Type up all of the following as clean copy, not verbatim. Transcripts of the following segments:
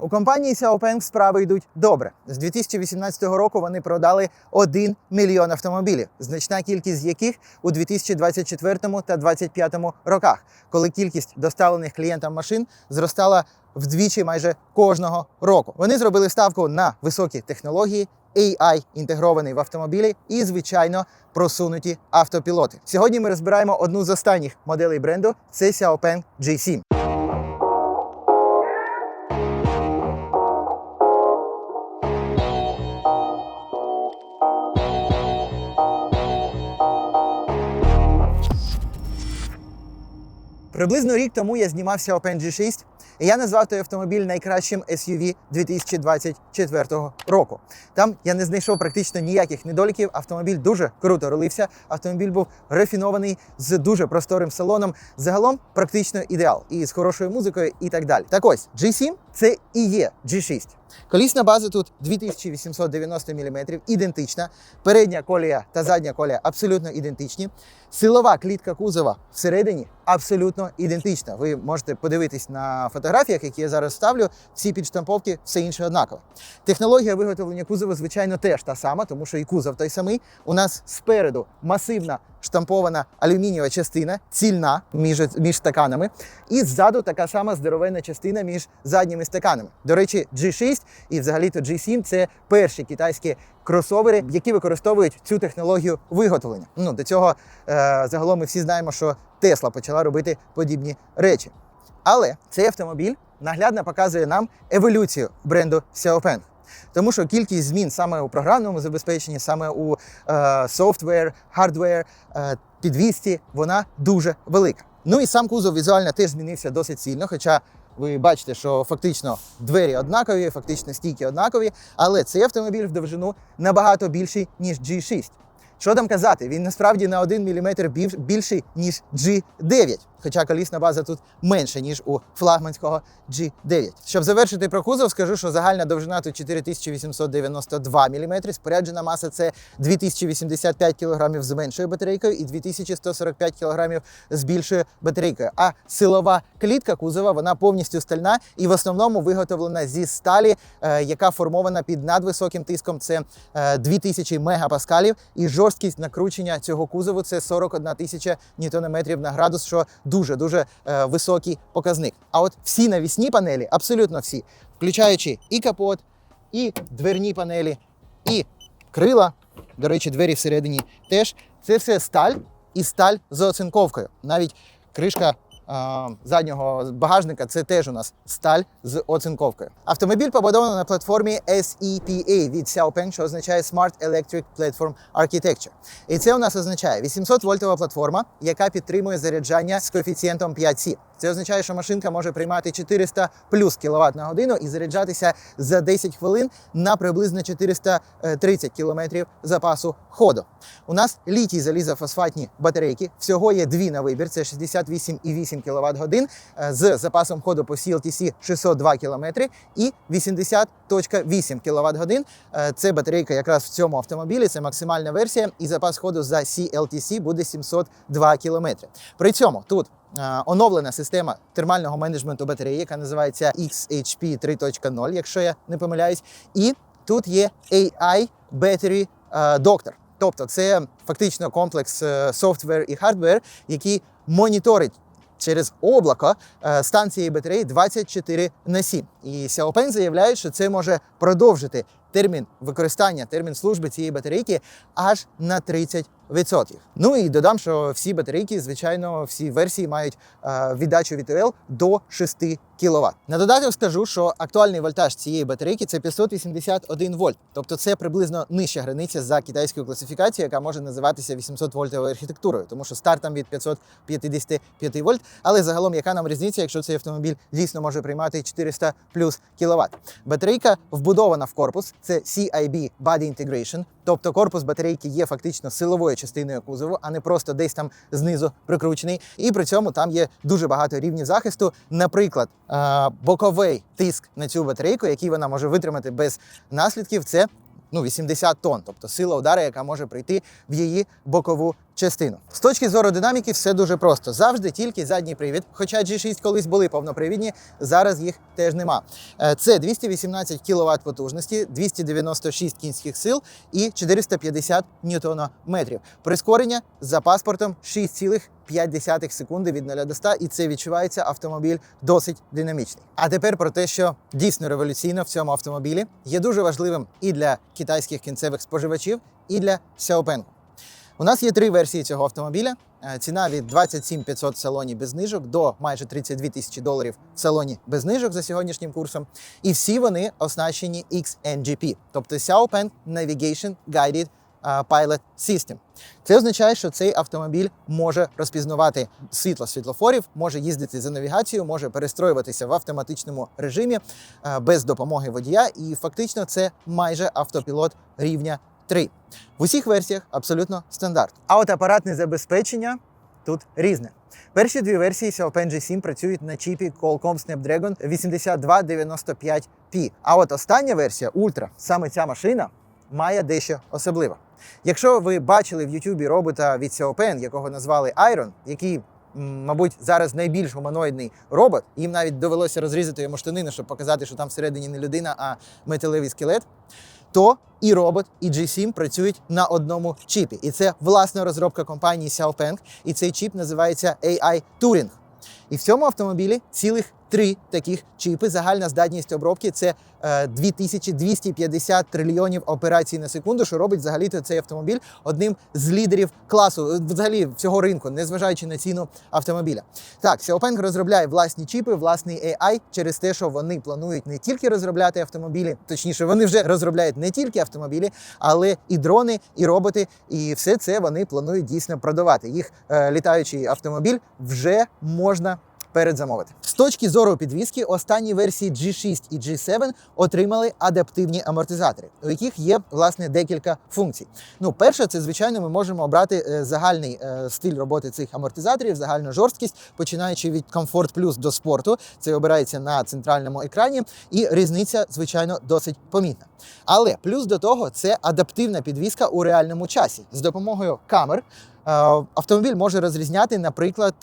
У компанії Xiaopeng справи йдуть добре. З 2018 року вони продали 1 мільйон автомобілів, значна кількість з яких у 2024 та 2025 роках, коли кількість доставлених клієнтам машин зростала вдвічі майже кожного року. Вони зробили ставку на високі технології, AI інтегрований в автомобілі і, звичайно, просунуті автопілоти. Сьогодні ми розбираємо одну з останніх моделей бренду – це Xiaopeng J7. Приблизно рік тому я знімав Xiaopeng G6, і я назвав той автомобіль найкращим SUV 2024 року. Там я не знайшов практично ніяких недоліків, автомобіль дуже круто рулився, автомобіль був рафінований, з дуже просторим салоном, загалом практично ідеал, і з хорошою музикою і так далі. Так ось, G7 – це і є G6. Колісна база тут 2890 мм, ідентична. Передня колія та задня колія абсолютно ідентичні. Силова клітка кузова всередині абсолютно ідентична. Ви можете подивитись на фотографіях, які я зараз ставлю, всі підштамповки, все інше однакове. Технологія виготовлення кузова, звичайно, теж та сама, тому що і кузов той самий. У нас спереду масивна штампована алюмінієва частина, цільна між стаканами. І ззаду така сама здоровенна частина між задніми стаканами. До речі, G6 і взагалі-то G7 – це перші китайські кросовери, які використовують цю технологію виготовлення. До цього загалом ми всі знаємо, що Tesla почала робити подібні речі. Але цей автомобіль наглядно показує нам еволюцію бренду Xiaopeng. Тому що кількість змін саме у програмному забезпеченні, саме у софтвер, хардвер, підвісці, вона дуже велика. Ну і сам кузов візуально теж змінився досить сильно, хоча ви бачите, що фактично двері однакові, фактично стійки однакові, але цей автомобіль в довжину набагато більший, ніж G6. Що там казати, він насправді на 1 мм більший, ніж G9, хоча колісна база тут менша, ніж у флагманського G9. Щоб завершити про кузов, скажу, що загальна довжина тут 4892 мм, споряджена маса – це 2085 кг з меншою батарейкою і 2145 кг з більшою батарейкою. А силова клітка кузова, вона повністю стальна і в основному виготовлена зі сталі, яка формована під надвисоким тиском, це 2000 мегапаскалів, і жорсткість накручення цього кузову – це 41 тисяча ньютонометрів на градус, що дуже-дуже високий показник. А от всі навісні панелі, абсолютно всі, включаючи і капот, і дверні панелі, і крила, до речі, двері всередині теж, це все сталь і сталь з оцинковкою. Навіть кришка заднього багажника – це теж у нас сталь з оцинковкою. Автомобіль побудований на платформі SEPA від Xiaopeng, що означає Smart Electric Platform Architecture. І це у нас означає 800-вольтова платформа, яка підтримує заряджання з коефіцієнтом 5C. Це означає, що машинка може приймати 400 плюс кВт на годину і заряджатися за 10 хвилин на приблизно 430 км запасу ходу. У нас літій залізофосфатні батарейки. Всього є дві на вибір. Це 68,8 кВт годин з запасом ходу по CLTC 602 км і 80,8 кВт годин. Це батарейка якраз в цьому автомобілі, це максимальна версія, і запас ходу за CLTC буде 702 км. При цьому тут оновлена система термального менеджменту батареї, яка називається XHP 3.0, якщо я не помиляюсь. І тут є AI Battery Doctor. Тобто це фактично комплекс софтвер і хардвер, який моніторить через облако стан цієї батареї 24/7. І Xiaopeng заявляє, що це може продовжити термін використання, термін служби цієї батарейки аж на 30%. Ну і додам, що всі батарейки, звичайно, всі версії мають віддачу ВТЛ до 6 кВт. На додаток скажу, що актуальний вольтаж цієї батарейки – це 581 вольт. Тобто це приблизно нижча границя за китайською класифікацією, яка може називатися 800-вольтовою архітектурою, тому що старт там від 555 вольт. Але загалом яка нам різниця, якщо цей автомобіль дійсно може приймати 400 плюс кВт. Батарейка вбудована в корпус, це CIB Body Integration, тобто корпус батарейки є фактично силовою частиною кузову, а не просто десь там знизу прикручений. І при цьому там є дуже багато рівнів захисту. Наприклад, боковий тиск на цю батарейку, який вона може витримати без наслідків, це 80 тонн, тобто сила удару, яка може прийти в її бокову частину. З точки зору динаміки все дуже просто. Завжди тільки задній привід. Хоча G6 колись були повнопривідні, зараз їх теж нема. Це 218 кВт потужності, 296 кінських сил і 450 ньютонометрів. Прискорення за паспортом 6,5 секунди від 0 до 100, і це відчувається, автомобіль досить динамічний. А тепер про те, що дійсно революційно в цьому автомобілі, є дуже важливим і для китайських кінцевих споживачів, і для Xiaopeng. У нас є 3 версії цього автомобіля. Ціна від 27 500 в салоні без знижок до майже 32 тисячі доларів в салоні без знижок за сьогоднішнім курсом. І всі вони оснащені XNGP, тобто Xiaopeng Navigation Guided Pilot System. Це означає, що цей автомобіль може розпізнавати світло світлофорів, може їздити за навігацією, може перестроюватися в автоматичному режимі без допомоги водія. І фактично це майже автопілот рівня 3. В усіх версіях абсолютно стандарт. А от апаратне забезпечення тут різне. Перші 2 версії Xiaopeng G7 працюють на чіпі Qualcomm Snapdragon 8295P. А от остання версія Ultra, саме ця машина, має дещо особливе. Якщо ви бачили в YouTube робота від Xiaopeng, якого назвали Iron, який, мабуть, зараз найбільш гуманоїдний робот, їм навіть довелося розрізати йому штанини, щоб показати, що там всередині не людина, а металевий скелет, то і робот, і G7 працюють на одному чіпі. І це власна розробка компанії Xiaopeng, і цей чіп називається AI Turing. І в цьому автомобілі цілих 3 таких чіпи. Загальна здатність обробки – це 2250 трильйонів операцій на секунду, що робить взагалі-то цей автомобіль одним з лідерів класу, взагалі всього ринку, незважаючи на ціну автомобіля. Так, Xiaopeng розробляє власні чіпи, власний AI через те, що вони планують не тільки розробляти автомобілі, точніше, вони вже розробляють не тільки автомобілі, але і дрони, і роботи, і все це вони планують дійсно продавати. Їх літаючий автомобіль вже можна передзамовити. З точки зору підвізки, останні версії G6 і G7 отримали адаптивні амортизатори, у яких є, власне, декілька функцій. Перше, це, звичайно, ми можемо обрати загальний стиль роботи цих амортизаторів, загальну жорсткість, починаючи від Comfort Plus до спорту. Це обирається на центральному екрані, і різниця, звичайно, досить помітна. Але плюс до того, це адаптивна підвізка у реальному часі. З допомогою камер автомобіль може розрізняти, наприклад,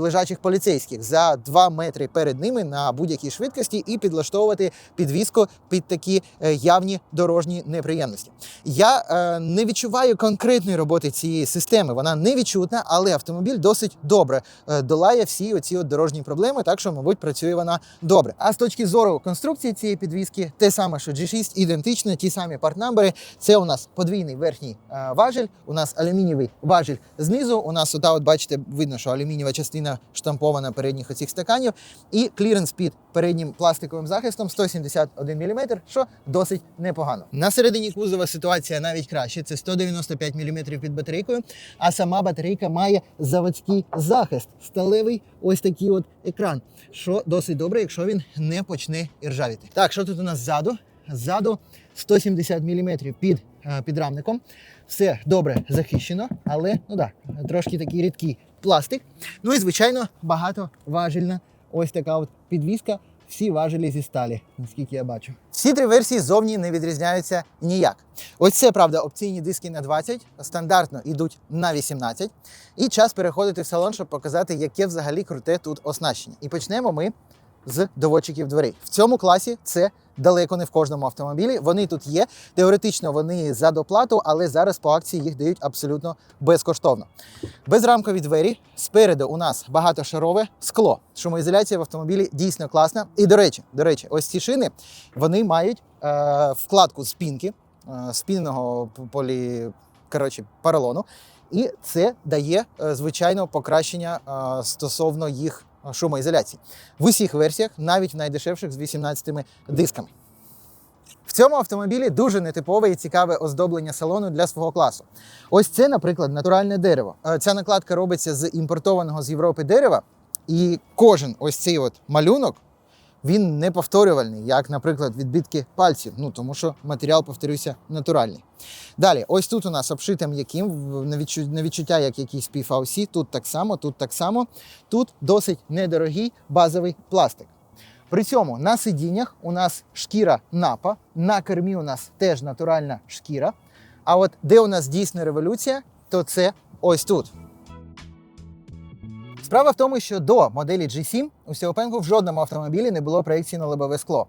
лежачих поліцейських за 2 метри перед ними на будь-якій швидкості і підлаштовувати підвізку під такі явні дорожні неприємності. Я не відчуваю конкретної роботи цієї системи, вона не відчутна, але автомобіль досить добре долає всі оці дорожні проблеми, так що, мабуть, працює вона добре. А з точки зору конструкції цієї підвізки, те саме, що G6, ідентично, ті самі партнамбери. Це у нас подвійний верхній важіль, у нас алюмінієвий важіль знизу, у нас бачите, видно, що алюмінієва частина штампована передніх оцих стаканів, і кліренс під переднім пластиковим захистом 171 мм, що досить непогано. На середині кузова ситуація навіть краще, це 195 мм під батарейкою, а сама батарейка має заводський захист, сталевий ось такий екран, що досить добре, якщо він не почне іржавіти. Так, що тут у нас ззаду? Ззаду 170 мм під підрамником. Все добре захищено, але, трошки такий рідкий пластик. І, звичайно, багатоважільна ось така підвізка. Всі важелі зі сталі, наскільки я бачу. Всі 3 версії зовні не відрізняються ніяк. Ось це, правда, опційні диски на 20, стандартно йдуть на 18. І час переходити в салон, щоб показати, яке взагалі круте тут оснащення. І почнемо ми з доводчиків дверей. В цьому класі це далеко не в кожному автомобілі. Вони тут є. Теоретично вони за доплату, але зараз по акції їх дають абсолютно безкоштовно. Безрамкові двері. Спереду у нас багатошарове скло. Шумоізоляція в автомобілі дійсно класна. І, до речі, ось ці шини, вони мають вкладку спінки, спінного поролону. І це дає, звичайно, покращення стосовно їх шумоізоляції. В усіх версіях, навіть в найдешевших з 18 дисками. В цьому автомобілі дуже нетипове і цікаве оздоблення салону для свого класу. Ось це, наприклад, натуральне дерево. Ця накладка робиться з імпортованого з Європи дерева, і кожен ось цей малюнок, він не повторювальний, як, наприклад, відбитки пальців, тому що матеріал, повторюся, натуральний. Далі, ось тут у нас обшите м'яким, на відчуття як якийсь PVC, тут так само, тут так само. Тут досить недорогий базовий пластик. При цьому на сидіннях у нас шкіра напа, на кермі у нас теж натуральна шкіра. А от де у нас дійсна революція, то це ось тут. Справа в тому, що до моделі G7 у Xiaopeng в жодному автомобілі не було проекції на лобове скло.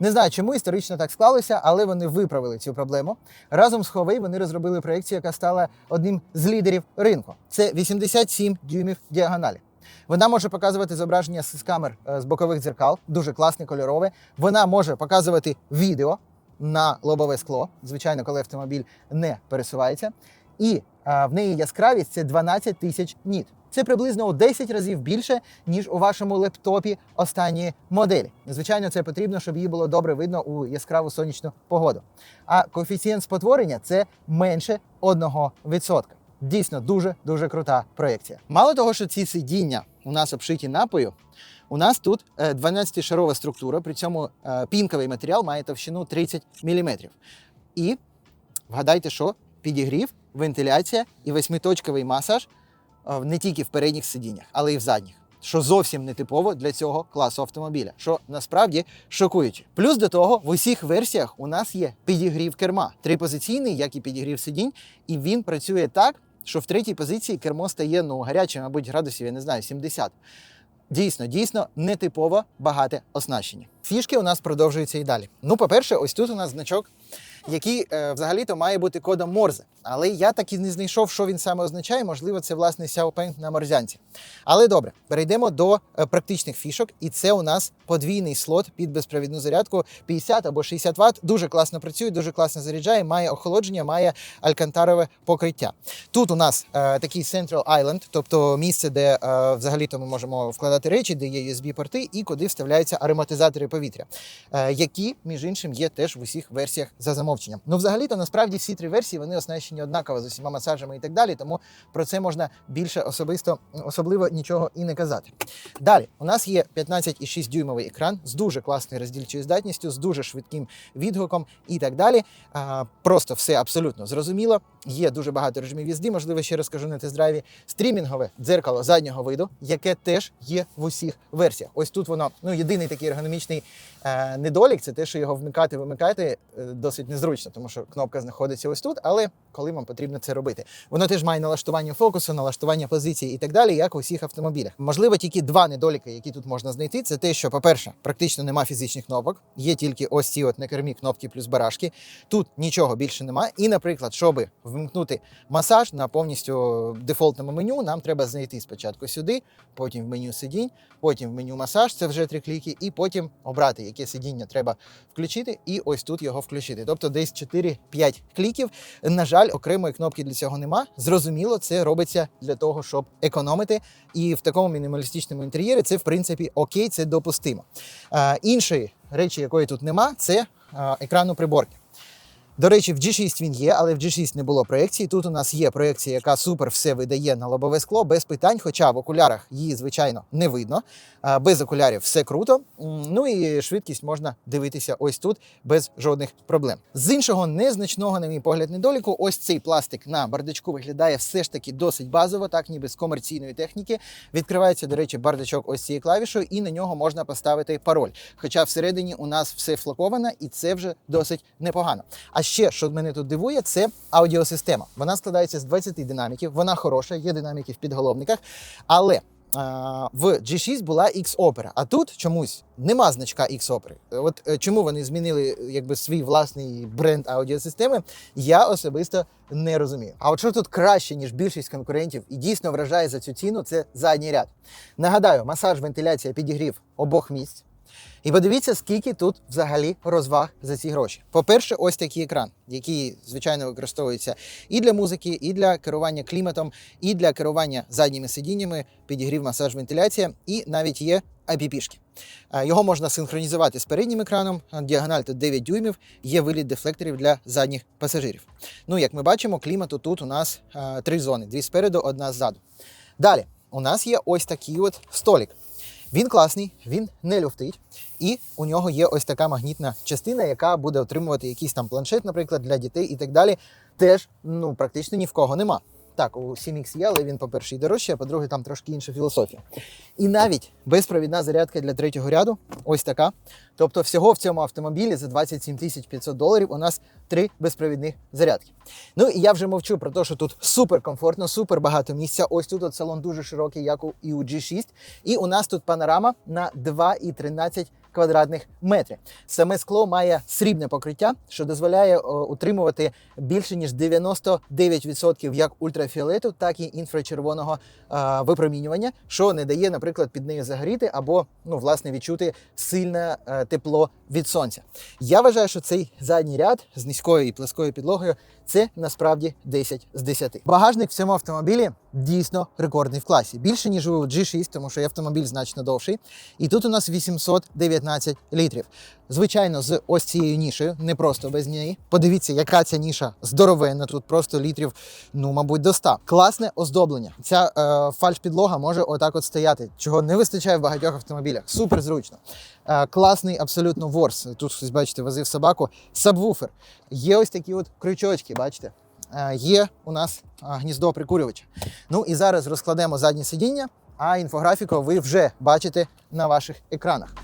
Не знаю, чому історично так склалося, але вони виправили цю проблему. Разом з Huawei вони розробили проекцію, яка стала одним з лідерів ринку. Це 87 дюймів діагоналі. Вона може показувати зображення з камер з бокових дзеркал, дуже класне, кольорове. Вона може показувати відео на лобове скло, звичайно, коли автомобіль не пересувається. І в неї яскравість – це 12 тисяч ніт. Це приблизно у 10 разів більше, ніж у вашому лептопі останньої моделі. Звичайно, це потрібно, щоб її було добре видно у яскраву сонячну погоду. А коефіцієнт спотворення – це менше 1%. Дійсно, дуже крута проекція. Мало того, що ці сидіння у нас обшиті напою, у нас тут 12-шарова структура, при цьому пінковий матеріал має товщину 30 мм. І вгадайте, що підігрів, вентиляція і 8-точковий масаж не тільки в передніх сидіннях, але й в задніх. Що зовсім не типово для цього класу автомобіля, що насправді шокуюче. Плюс до того, в усіх версіях у нас є підігрів керма. Трипозиційний, як і підігрів сидінь, і він працює так, що в третій позиції кермо стає, гарячим, мабуть, градусів, я не знаю, 70. Дійсно, нетипово багате оснащення. Фішки у нас продовжуються і далі. По-перше, ось тут у нас значок, який взагалі-то має бути кодом Морзе. Але я так і не знайшов, що він саме означає. Можливо, це, власне, Xiaopeng на морзянці. Але добре, перейдемо до практичних фішок. І це у нас подвійний слот під безпровідну зарядку 50 або 60 Вт. Дуже класно працює, дуже класно заряджає, має охолодження, має алькантарове покриття. Тут у нас такий Central Island, тобто місце, де взагалі-то ми можемо вкладати речі, де є USB-порти і куди вставляються ароматизатори повітря, які, між іншим, є теж в усіх версіях за замовченням. Взагалі-то, насправді, всі три версії, вони оснащені однаково з усіма масажами і так далі, тому про це можна більше особливо нічого і не казати. Далі, у нас є 15,6 дюймовий екран з дуже класною роздільчою здатністю, з дуже швидким відгуком і так далі. Просто все абсолютно зрозуміло. Є дуже багато режимів їзди, можливо, ще розкажу на тест-драйві. Стрімінгове дзеркало заднього виду, яке теж є в усіх версіях. Ось тут воно, єдиний такий ергономічний недолік, це те, що його вмикати досить незручно, тому що кнопка знаходиться ось тут, але коли вам потрібно це робити. Воно теж має налаштування фокусу, налаштування позиції і так далі, як у всіх автомобілях. Можливо, тільки два недоліки, які тут можна знайти, це те, що, по-перше, практично нема фізичних кнопок, є тільки ось ці на кермі кнопки плюс барашки. Тут нічого більше нема. І, наприклад, щоб вимкнути масаж на повністю дефолтному меню, нам треба знайти спочатку сюди, потім в меню сидінь, потім в меню масаж, це вже 3 кліки, і потім обрати, яке сидіння треба включити, і ось тут його включити. Тобто десь 4-5 кліків. На жаль, окремої кнопки для цього нема. Зрозуміло, це робиться для того, щоб економити. І в такому мінімалістичному інтер'єрі це, в принципі, окей, це допустимо. Іншої речі, якої тут нема, це екрану приборки. До речі, в G6 він є, але в G6 не було проекції. Тут у нас є проекція, яка супер все видає на лобове скло, без питань, хоча в окулярах її, звичайно, не видно. Без окулярів все круто. І швидкість можна дивитися ось тут без жодних проблем. З іншого незначного, на мій погляд, недоліку, ось цей пластик на бардачку виглядає все ж таки досить базово, так ніби з комерційної техніки. Відкривається, до речі, бардачок ось цією клавішою, і на нього можна поставити пароль. Хоча всередині у нас все флаковано, і це вже досить непогано. А ще, що мене тут дивує, це аудіосистема. Вона складається з 20 динаміків, вона хороша, є динаміки в підголовниках, але в G6 була X-Opera, а тут чомусь нема значка X-Opera. От чому вони змінили свій власний бренд аудіосистеми, я особисто не розумію. А от що тут краще, ніж більшість конкурентів і дійсно вражає за цю ціну, це задній ряд. Нагадаю, масаж, вентиляція, підігрів обох місць. І подивіться, скільки тут взагалі розваг за ці гроші. По-перше, ось такий екран, який, звичайно, використовується і для музики, і для керування кліматом, і для керування задніми сидіннями, підігрів, масаж, вентиляція, і навіть є IPP-шки. Його можна синхронізувати з переднім екраном, діагональ тут 9 дюймів, є виліт дефлекторів для задніх пасажирів. Як ми бачимо, клімату тут у нас 3 зони, 2 спереду, 1 ззаду. Далі, у нас є ось такий столик. Він класний, він не люфтить, і у нього є ось така магнітна частина, яка буде отримувати якийсь там планшет, наприклад, для дітей і так далі. Теж, практично ні в кого нема. Так, у 7X є, але він, по-перше, і дорожчий, а по-друге, там трошки інша філософія. І навіть безпровідна зарядка для третього ряду, ось така. Тобто всього в цьому автомобілі за 27 500 доларів у нас 3 безпровідних зарядки. Ну і я вже мовчу про те, що тут супер комфортно, супер багато місця. Ось тут от салон дуже широкий, як і у G6. І у нас тут панорама на 2,13 квадратних метрів. Саме скло має срібне покриття, що дозволяє утримувати більше ніж 99% як ультрафіолету, так і інфрачервоного випромінювання, що не дає, наприклад, під нею загоріти або, власне, відчути сильне тепло від сонця. Я вважаю, що цей задній ряд з низькою і плоскою підлогою – це насправді 10 з 10. Багажник в цьому автомобілі дійсно рекордний в класі. Більше, ніж у G6, тому що автомобіль значно довший. І тут у нас 819 літрів. Звичайно, з ось цією нішею, не просто без неї. Подивіться, яка ця ніша здоровенна. Тут просто літрів, мабуть, до 100. Класне оздоблення. Ця фальш-підлога може отак от стояти, чого не вистачає в багатьох автомобілях. Супер зручно. Класний абсолютно ворс. Тут, хтось, бачите, возив собаку. Сабвуфер. Є ось такі от крючочки, бачите? Є у нас гніздо прикурювача. Ну і зараз розкладемо заднє сидіння, а інфографіку ви вже бачите на ваших екранах.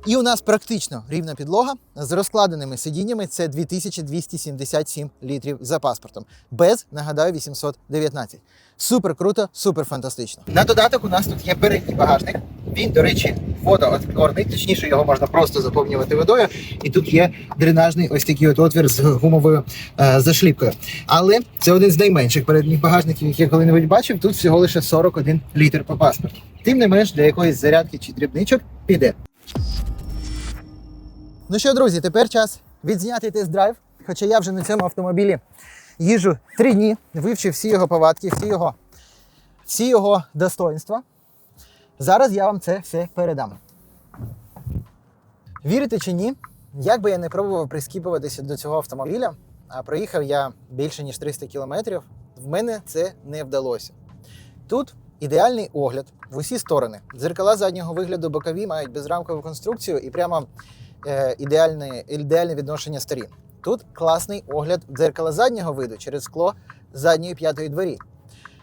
І у нас практично рівна підлога з розкладеними сидіннями. Це 2277 літрів за паспортом. Без, нагадаю, 819. Супер круто, супер фантастично. На додаток у нас тут є передній багажник. Він, до речі, водоотворний, точніше його можна просто заповнювати водою. І тут є дренажний ось такий от отвір з гумовою зашліпкою. Але це один з найменших передніх багажників, які я коли-небудь бачив. Тут всього лише 41 літр по паспорту. Тим не менш, для якоїсь зарядки чи дрібничок піде. Ну що, друзі, тепер час відзняти тест-драйв. Хоча я вже на цьому автомобілі їжджу 3 дні, вивчив всі його повадки, всі його достоинства. Зараз я вам це все передам. Вірите чи ні, як би я не пробував прискіпуватися до цього автомобіля, а проїхав я більше ніж 300 кілометрів, в мене це не вдалося. Тут ідеальний огляд в усі сторони. Дзеркала заднього вигляду бокові мають безрамкову конструкцію і прямо ідеальне відношення сторін. Тут класний огляд дзеркала заднього виду через скло задньої п'ятої двері.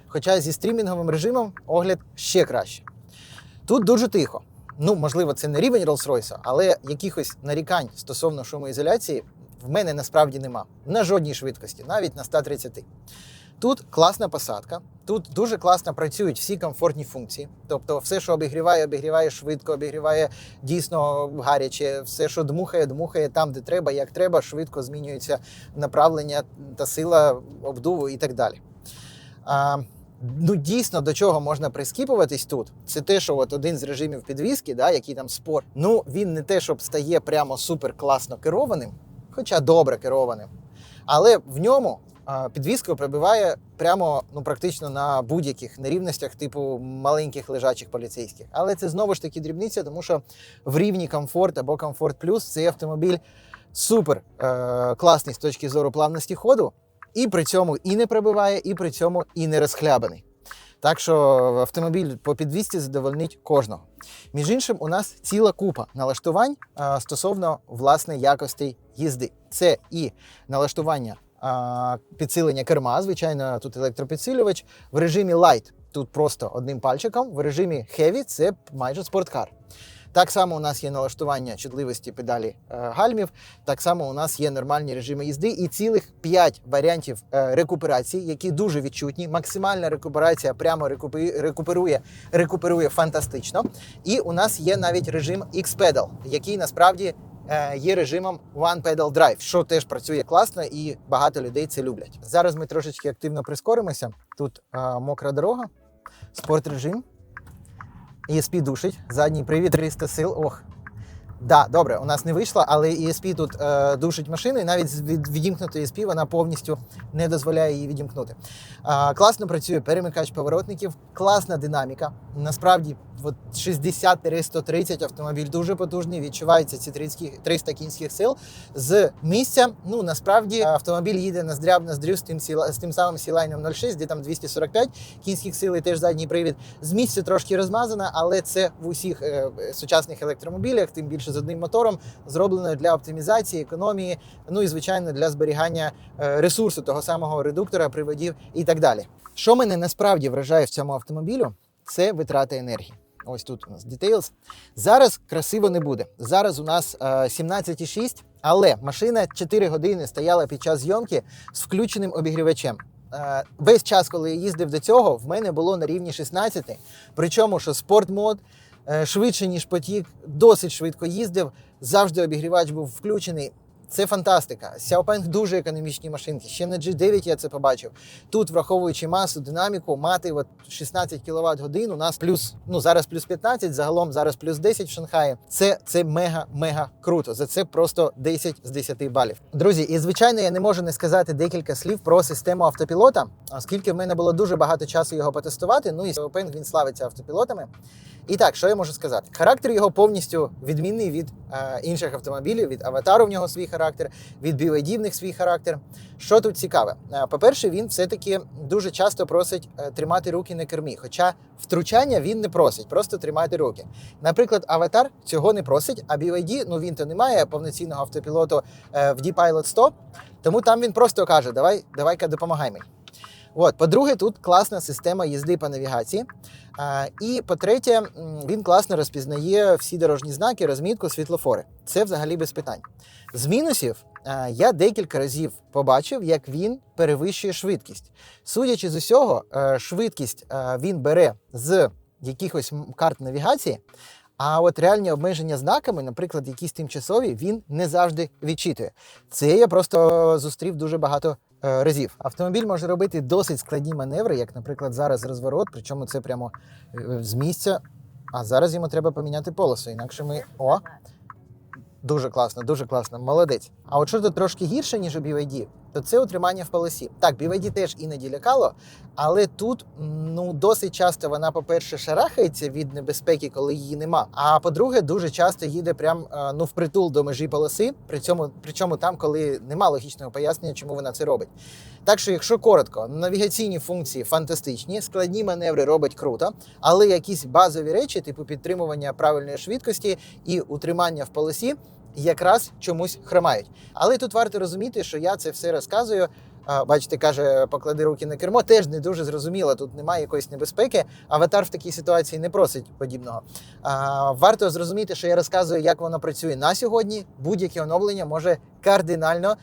Хоча зі стрімінговим режимом огляд ще краще. Тут дуже тихо. Можливо, це не рівень Rolls-Royce, але якихось нарікань стосовно шумоізоляції в мене насправді нема. На жодній швидкості, навіть на 130. Тут класна посадка, тут дуже класно працюють всі комфортні функції. Тобто все, що обігріває швидко, обігріває дійсно гаряче, все, що дмухає там, де треба, як треба, швидко змінюється направлення та сила обдуву і так далі. Дійсно, до чого можна прискіпуватись тут, це те, що один з режимів підвізки, який там спорт, він не те, щоб стає прямо супер класно керованим, хоча добре керованим, але в ньому підвізка прибиває прямо практично на будь-яких нерівностях типу маленьких лежачих поліцейських. Але це знову ж таки дрібниця, тому що в рівні комфорт або комфорт плюс цей автомобіль супер класний з точки зору плавності ходу, і при цьому і не прибиває, і при цьому і не розхлябаний. Так що автомобіль по підвісці задовольнить кожного. Між іншим, у нас ціла купа налаштувань стосовно власне якостей їзди. Це і налаштування підсилення керма, звичайно, тут електропідсилювач. В режимі Light тут просто одним пальчиком, в режимі Heavy це майже спорткар. Так само у нас є налаштування чутливості педалі гальмів, так само у нас є нормальні режими їзди і цілих 5 варіантів рекуперації, які дуже відчутні. Максимальна рекуперація прямо рекуперує фантастично. І у нас є навіть режим X-Pedal, який насправді є режимом One Pedal Drive, що теж працює класно і багато людей це люблять. Зараз ми трошечки активно прискоримося. Тут мокра дорога, спорт-режим. ESP душить, задній привід 300 сил. Добре, у нас не вийшло, але ESP тут душить машину, і навіть з відімкнутої ESP вона повністю не дозволяє її відімкнути. Класно працює перемикач поворотників, класна динаміка. Насправді от 60-130 автомобіль дуже потужний, відчувається ці 300 кінських сил. З місця, ну, насправді, автомобіль їде ноздря-в-ноздрю з тим самим Sea-Line 06, де там 245 кінських сил і теж задній привід. З місця трошки розмазана, але це в усіх сучасних електромобілях, тим більше з одним мотором, зроблено для оптимізації, економії, ну і, звичайно, для зберігання ресурсу того самого редуктора, приводів і так далі. Що мене насправді вражає в цьому автомобілю, це витрата енергії. Ось тут у нас Details. Зараз красиво не буде. Зараз у нас 17,6, але машина 4 години стояла під час зйомки з включеним обігрівачем. Весь час, коли я їздив до цього, в мене було на рівні 16. Причому, що спортмод швидше, ніж потік, досить швидко їздив, завжди обігрівач був включений. Це фантастика. Xiaopeng дуже економічні машинки. Ще на G9 я це побачив. Тут, враховуючи масу, динаміку, мати от 16 кВт годин, у нас плюс, ну зараз плюс 15, загалом зараз плюс 10 в Шанхаї. Це мега круто. За це просто 10 з 10 балів. Друзі, і звичайно, я не можу не сказати декілька слів про систему автопілота, оскільки в мене було дуже багато часу його потестувати. Ну і Xiaopeng, він славиться автопілотами. І так, що я можу сказати? Характер його повністю відмінний від інших автомобілів, від Аватару в нього свій характер, від BYD в них свій характер. Що тут цікаве? По-перше, він все-таки дуже часто просить тримати руки на кермі, хоча втручання він не просить, просто тримати руки. Наприклад, Аватар цього не просить, а BYD, ну він то не має повноцінного автопілоту в D-Pilot 100, тому там він просто каже, давай-ка допомагай мені. От, по-друге, тут класна система їзди по навігації. І, по-третє, він класно розпізнає всі дорожні знаки, розмітку, світлофори. Це взагалі без питань. З мінусів, я декілька разів побачив, як він перевищує швидкість. Судячи з усього, швидкість він бере з якихось карт навігації, а от реальні обмеження знаками, наприклад, якісь тимчасові, він не завжди відчитує. Це я просто зустрів дуже багато разів. Автомобіль може робити досить складні маневри, як, наприклад, зараз розворот, причому це прямо з місця. А зараз йому треба поміняти полосу, інакше ми... О! Дуже класно, молодець. А от що тут трошки гірше, ніж у BYD, то це утримання в полосі. Так, BYD теж іноді лякало, але тут, ну, досить часто вона, по-перше, шарахається від небезпеки, коли її нема. А по-друге, дуже часто їде прям, ну, впритул до межі полоси, причому там, коли нема логічного пояснення, чому вона це робить. Так що, якщо коротко, навігаційні функції фантастичні, складні маневри робить круто, але якісь базові речі, типу підтримування правильної швидкості і утримання в полосі, якраз чомусь хромають. Але тут варто розуміти, що я це все розказую. Бачите, каже, поклади руки на кермо, теж не дуже зрозуміло, тут немає якоїсь небезпеки. Аватар в такій ситуації не просить подібного. Варто зрозуміти, що я розказую, як воно працює на сьогодні. Будь-яке оновлення може кардинально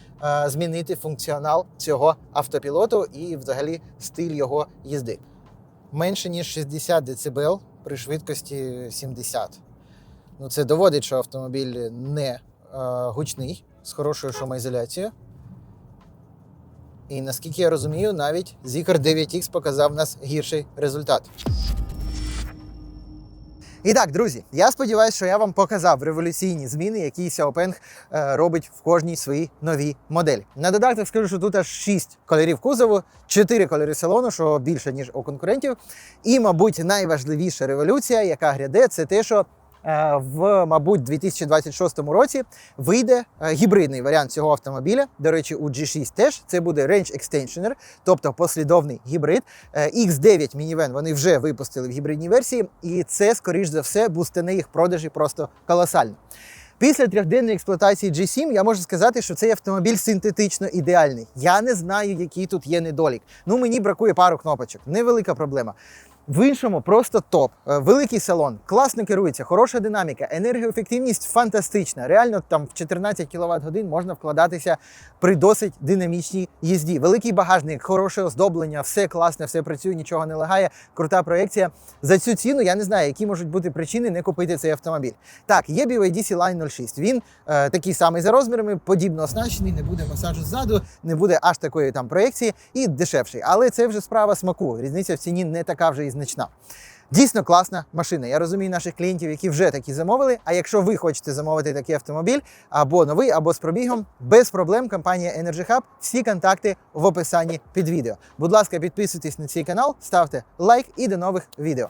змінити функціонал цього автопілоту і взагалі стиль його їзди. Менше ніж 60 дБ при швидкості 70. Ну, це доводить, що автомобіль не гучний, з хорошою шумоізоляцією. І, наскільки я розумію, навіть Zeekr 9X показав нас гірший результат. І так, друзі, я сподіваюся, що я вам показав революційні зміни, які Xiaopeng робить в кожній своїй новій моделі. На додаток скажу, що тут аж 6 кольорів кузову, 4 кольори салону, що більше, ніж у конкурентів. І, мабуть, найважливіша революція, яка гряде, це те, що мабуть, 2026 році вийде гібридний варіант цього автомобіля. До речі, у G6 теж. Це буде Range Extensioner, тобто послідовний гібрид. X9 Minivan вони вже випустили в гібридній версії, і це, скоріш за все, бустане їх продажі просто колосально. Після трьохденної експлуатації G7 я можу сказати, що цей автомобіль синтетично ідеальний. Я не знаю, який тут є недолік. Ну, мені бракує пару кнопочок. Невелика проблема. В іншому просто топ. Великий салон, класно керується, хороша динаміка, енергоефективність фантастична. Реально там в 14 кВт годин можна вкладатися при досить динамічній їзді. Великий багажник, хороше оздоблення, все класне, все працює, нічого не лагає, крута проекція. За цю ціну я не знаю, які можуть бути причини не купити цей автомобіль. Так, є BYD Sea-Line 06. Він такий самий за розмірами, подібно оснащений, не буде масажу ззаду, не буде аж такої там проекції і дешевший. Але це вже справа смаку. Різниця в ціні не така вже і значна. Дійсно класна машина. Я розумію наших клієнтів, які вже такі замовили. А якщо ви хочете замовити такий автомобіль, або новий, або з пробігом, без проблем, компанія Energy Hub. Всі контакти в описанні під відео. Будь ласка, підписуйтесь на цей канал, ставте лайк і до нових відео.